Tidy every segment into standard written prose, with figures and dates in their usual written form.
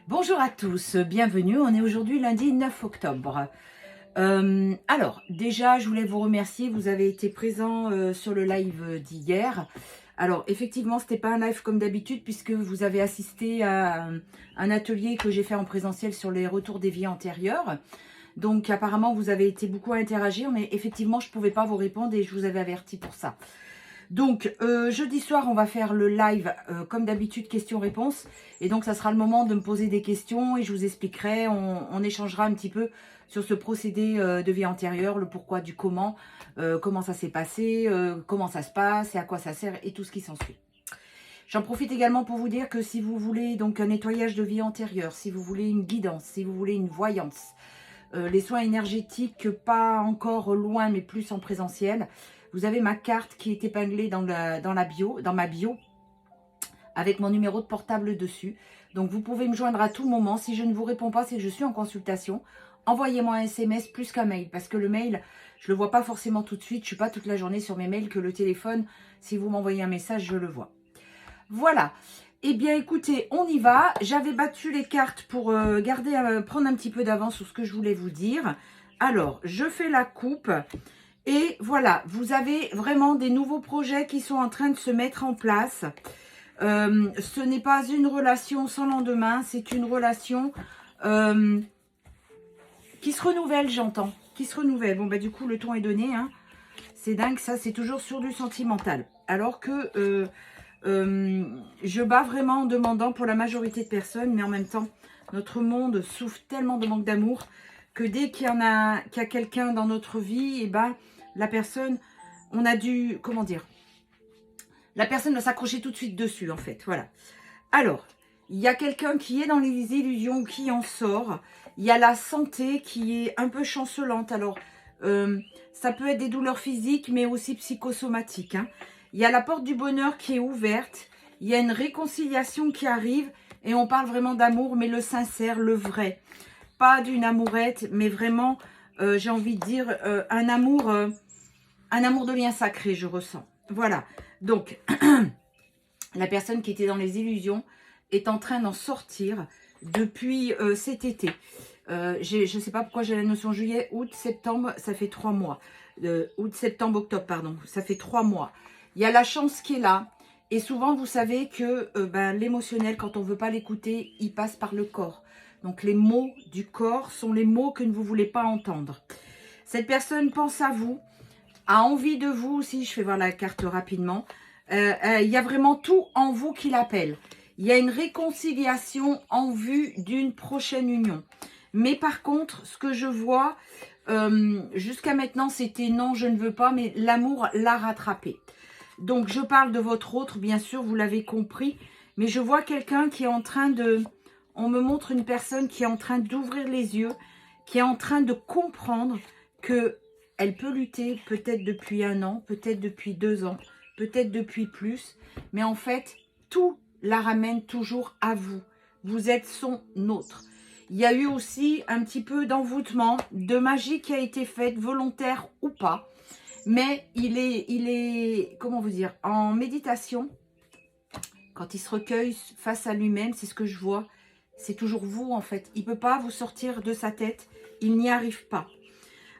Bonjour à tous, bienvenue. On est aujourd'hui lundi 9 octobre. Alors, déjà, je voulais vous remercier. Vous avez été présents sur le live d'hier. Alors, effectivement, ce n'était pas un live comme d'habitude puisque vous avez assisté à un atelier que j'ai fait en présentiel sur les retours des vies antérieures. Donc, apparemment, vous avez été beaucoup à interagir, mais effectivement, je ne pouvais pas vous répondre et je vous avais averti pour ça. Donc, jeudi soir, on va faire le live, comme d'habitude, questions-réponses. Et donc, ça sera le moment de me poser des questions et je vous expliquerai, on échangera un petit peu sur ce procédé de vie antérieure, le pourquoi du comment ça s'est passé, comment ça se passe et à quoi ça sert et tout ce qui s'ensuit. J'en profite également pour vous dire que si vous voulez donc un nettoyage de vie antérieure, si vous voulez une guidance, si vous voulez une voyance, les soins énergétiques pas encore loin mais plus en présentiel, vous avez ma carte qui est épinglée dans ma bio, avec mon numéro de portable dessus. Donc vous pouvez me joindre à tout moment. Si je ne vous réponds pas, c'est que je suis en consultation. Envoyez-moi un SMS plus qu'un mail, parce que le mail, je ne le vois pas forcément tout de suite. Je ne suis pas toute la journée sur mes mails, que le téléphone, si vous m'envoyez un message, je le vois. Voilà. Eh bien, écoutez, on y va. J'avais battu les cartes pour prendre un petit peu d'avance sur ce que je voulais vous dire. Alors, je fais la coupe. Et voilà, vous avez vraiment des nouveaux projets qui sont en train de se mettre en place. Ce n'est pas une relation sans lendemain, c'est une relation qui se renouvelle, j'entends. Qui se renouvelle. Bon, bah du coup, le ton est donné. Hein. C'est dingue, ça, c'est toujours sur du sentimental. Alors que je bats vraiment en demandant pour la majorité de personnes, mais en même temps, notre monde souffre tellement de manque d'amour que dès qu'il y a quelqu'un dans notre vie, et ben la personne, on a dû, comment dire, la personne va s'accrocher tout de suite dessus, en fait, voilà. Alors, il y a quelqu'un qui est dans les illusions, qui en sort. Il y a la santé qui est un peu chancelante. Alors, ça peut être des douleurs physiques, mais aussi psychosomatiques. Hein. Il y a la porte du bonheur qui est ouverte. Il y a une réconciliation qui arrive. Et on parle vraiment d'amour, mais le sincère, le vrai. Pas d'une amourette, mais vraiment, j'ai envie de dire, un amour de lien sacré, je ressens. Voilà. Donc, la personne qui était dans les illusions est en train d'en sortir depuis cet été. Je ne sais pas pourquoi j'ai la notion juillet, août, septembre, ça fait 3 mois. Août, septembre, octobre, pardon, ça fait 3 mois. Il y a la chance qui est là. Et souvent, vous savez que l'émotionnel, quand on ne veut pas l'écouter, il passe par le corps. Donc, les mots du corps sont les mots que vous ne voulez pas entendre. Cette personne pense à vous, a envie de vous aussi. Je fais voir la carte rapidement. Il y a vraiment tout en vous qui l'appelle. Il y a une réconciliation en vue d'une prochaine union. Mais par contre, ce que je vois, jusqu'à maintenant, c'était non, je ne veux pas, mais l'amour l'a rattrapé. Donc, je parle de votre autre, bien sûr, vous l'avez compris. Mais je vois quelqu'un qui est en train de... On me montre une personne qui est en train d'ouvrir les yeux, qui est en train de comprendre qu'elle peut lutter peut-être depuis 1 an, peut-être depuis 2 ans, peut-être depuis plus. Mais en fait, tout la ramène toujours à vous. Vous êtes son autre. Il y a eu aussi un petit peu d'envoûtement, de magie qui a été faite, volontaire ou pas. Mais il est, comment vous dire, en méditation, quand il se recueille face à lui-même, c'est ce que je vois. C'est toujours vous, en fait. Il ne peut pas vous sortir de sa tête. Il n'y arrive pas.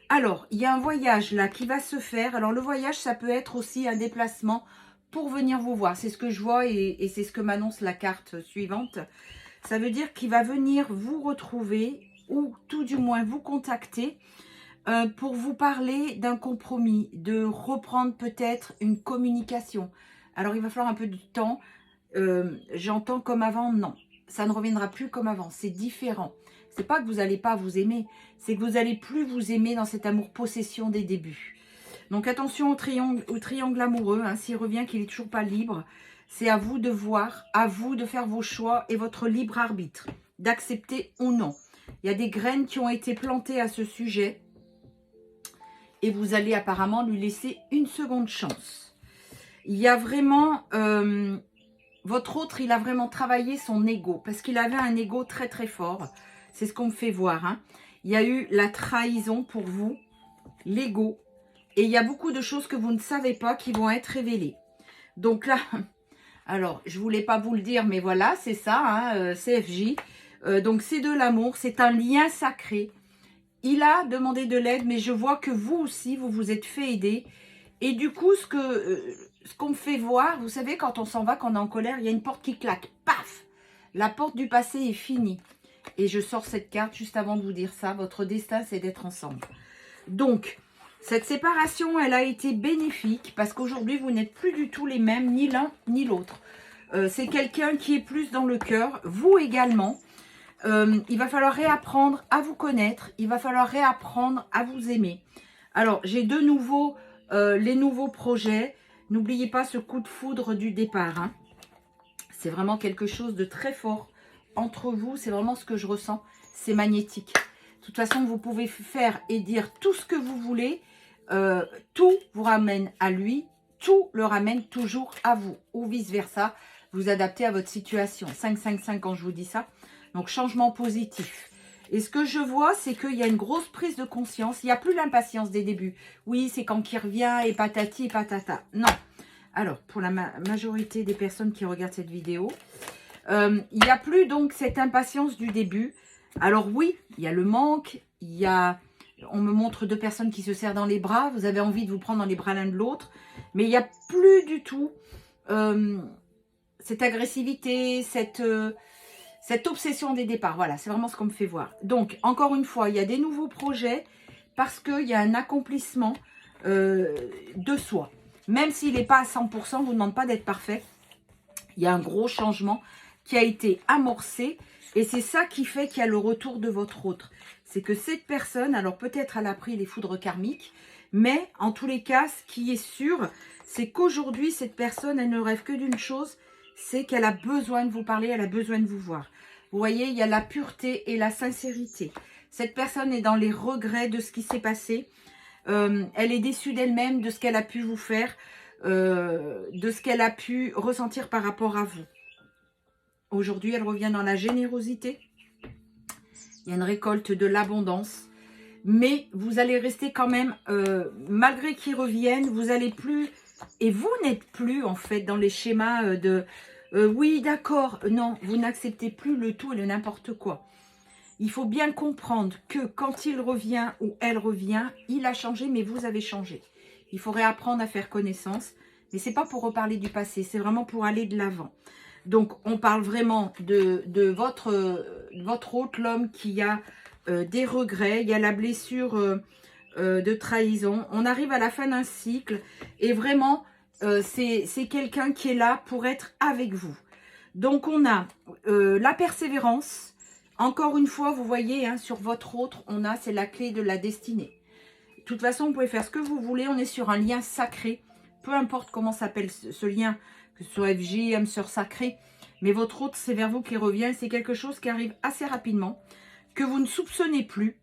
Alors, il y a un voyage là qui va se faire. Alors, le voyage, ça peut être aussi un déplacement pour venir vous voir. C'est ce que je vois et c'est ce que m'annonce la carte suivante. Ça veut dire qu'il va venir vous retrouver ou tout du moins vous contacter pour vous parler d'un compromis, de reprendre peut-être une communication. Alors, il va falloir un peu de temps. J'entends comme avant, non. Ça ne reviendra plus comme avant. C'est différent. C'est pas que vous n'allez pas vous aimer. C'est que vous n'allez plus vous aimer dans cet amour-possession des débuts. Donc, attention au triangle amoureux. Hein, s'il revient qu'il n'est toujours pas libre, c'est à vous de voir, à vous de faire vos choix et votre libre arbitre, d'accepter ou non. Il y a des graines qui ont été plantées à ce sujet et vous allez apparemment lui laisser une seconde chance. Il y a vraiment... votre autre, il a vraiment travaillé son ego parce qu'il avait un ego très très fort. C'est ce qu'on me fait voir. Hein. Il y a eu la trahison pour vous, l'ego. Et il y a beaucoup de choses que vous ne savez pas qui vont être révélées. Donc là, alors, je ne voulais pas vous le dire, mais voilà, c'est ça, hein, CFJ. Donc c'est de l'amour, c'est un lien sacré. Il a demandé de l'aide, mais je vois que vous aussi, vous vous êtes fait aider. Et du coup, ce qu'on me fait voir, vous savez, quand on s'en va, quand on est en colère, il y a une porte qui claque. Paf! La porte du passé est finie. Et je sors cette carte juste avant de vous dire ça. Votre destin, c'est d'être ensemble. Donc, cette séparation, elle a été bénéfique parce qu'aujourd'hui, vous n'êtes plus du tout les mêmes, ni l'un ni l'autre. C'est quelqu'un qui est plus dans le cœur, vous également. Il va falloir réapprendre à vous connaître, il va falloir réapprendre à vous aimer. Alors, j'ai de nouveau les nouveaux projets. N'oubliez pas ce coup de foudre du départ. Hein. C'est vraiment quelque chose de très fort entre vous. C'est vraiment ce que je ressens. C'est magnétique. De toute façon, vous pouvez faire et dire tout ce que vous voulez. Tout vous ramène à lui. Tout le ramène toujours à vous. Ou vice-versa. Vous adaptez à votre situation. 5-5-5 quand je vous dis ça. Donc, changement positif. Et ce que je vois, c'est qu'il y a une grosse prise de conscience. Il n'y a plus l'impatience des débuts. Oui, c'est quand qui revient et patati et patata. Non. Alors, pour la majorité des personnes qui regardent cette vidéo, il n'y a plus donc cette impatience du début. Alors oui, il y a le manque. On me montre deux personnes qui se serrent dans les bras. Vous avez envie de vous prendre dans les bras l'un de l'autre. Mais il n'y a plus du tout cette agressivité, cette obsession des départs. Voilà, c'est vraiment ce qu'on me fait voir. Donc, encore une fois, il y a des nouveaux projets parce qu'il y a un accomplissement de soi. Même s'il n'est pas à 100%, on ne vous demande pas d'être parfait. Il y a un gros changement qui a été amorcé et c'est ça qui fait qu'il y a le retour de votre autre. C'est que cette personne, alors peut-être elle a pris les foudres karmiques, mais en tous les cas, ce qui est sûr, c'est qu'aujourd'hui, cette personne, elle ne rêve que d'une chose, c'est qu'elle a besoin de vous parler, elle a besoin de vous voir. Vous voyez, il y a la pureté et la sincérité. Cette personne est dans les regrets de ce qui s'est passé. Elle est déçue d'elle-même, de ce qu'elle a pu vous faire, de ce qu'elle a pu ressentir par rapport à vous. Aujourd'hui, elle revient dans la générosité. Il y a une récolte de l'abondance. Mais vous allez rester quand même, malgré qu'ils reviennent, vous allez plus... Et vous n'êtes plus, en fait, dans les schémas de... oui, d'accord. Non, vous n'acceptez plus le tout et le n'importe quoi. Il faut bien comprendre que quand il revient ou elle revient, il a changé, mais vous avez changé. Il faut réapprendre à faire connaissance. Mais ce n'est pas pour reparler du passé, c'est vraiment pour aller de l'avant. Donc, on parle vraiment de votre hôte, l'homme qui a des regrets. Il y a la blessure de trahison. On arrive à la fin d'un cycle et vraiment, c'est quelqu'un qui est là pour être avec vous. Donc, on a la persévérance. Encore une fois, vous voyez, hein, sur votre autre, c'est la clé de la destinée. De toute façon, vous pouvez faire ce que vous voulez. On est sur un lien sacré. Peu importe comment s'appelle ce lien, que ce soit FJ, âme sœur sacrée. Mais votre autre, c'est vers vous qui revient. C'est quelque chose qui arrive assez rapidement, que vous ne soupçonnez plus,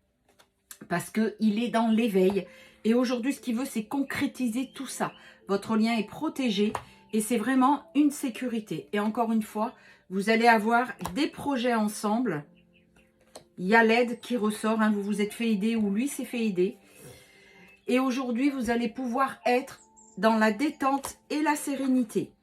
parce qu'il est dans l'éveil. Et aujourd'hui, ce qu'il veut, c'est concrétiser tout ça. Votre lien est protégé et c'est vraiment une sécurité. Et encore une fois, vous allez avoir des projets ensemble. Il y a l'aide qui ressort, hein, vous vous êtes fait aider ou lui s'est fait aider. Et aujourd'hui, vous allez pouvoir être dans la détente et la sérénité.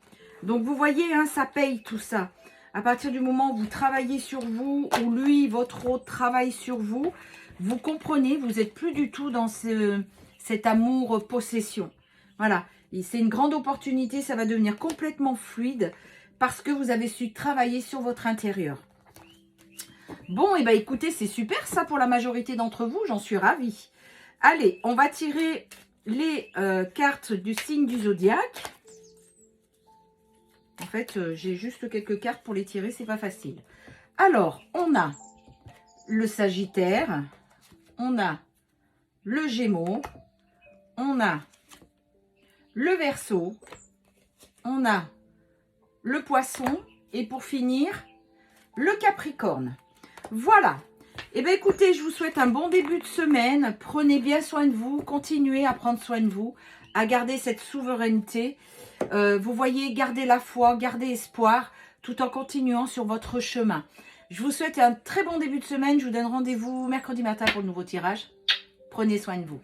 Donc, vous voyez, hein, ça paye tout ça. À partir du moment où vous travaillez sur vous, ou lui, votre autre, travaille sur vous, vous comprenez, vous n'êtes plus du tout dans cet amour-possession. Voilà, c'est une grande opportunité, ça va devenir complètement fluide parce que vous avez su travailler sur votre intérieur. Bon, et bien écoutez, c'est super ça pour la majorité d'entre vous, j'en suis ravie. Allez, on va tirer les cartes du signe du zodiaque. En fait, j'ai juste quelques cartes pour les tirer, c'est pas facile. Alors, on a le Sagittaire, on a le Gémeaux, on a le Verseau, on a le Poisson et pour finir, le Capricorne. Voilà. Eh bien, écoutez, je vous souhaite un bon début de semaine. Prenez bien soin de vous. Continuez à prendre soin de vous, à garder cette souveraineté. Vous voyez, gardez la foi, gardez espoir, tout en continuant sur votre chemin. Je vous souhaite un très bon début de semaine. Je vous donne rendez-vous mercredi matin pour le nouveau tirage. Prenez soin de vous.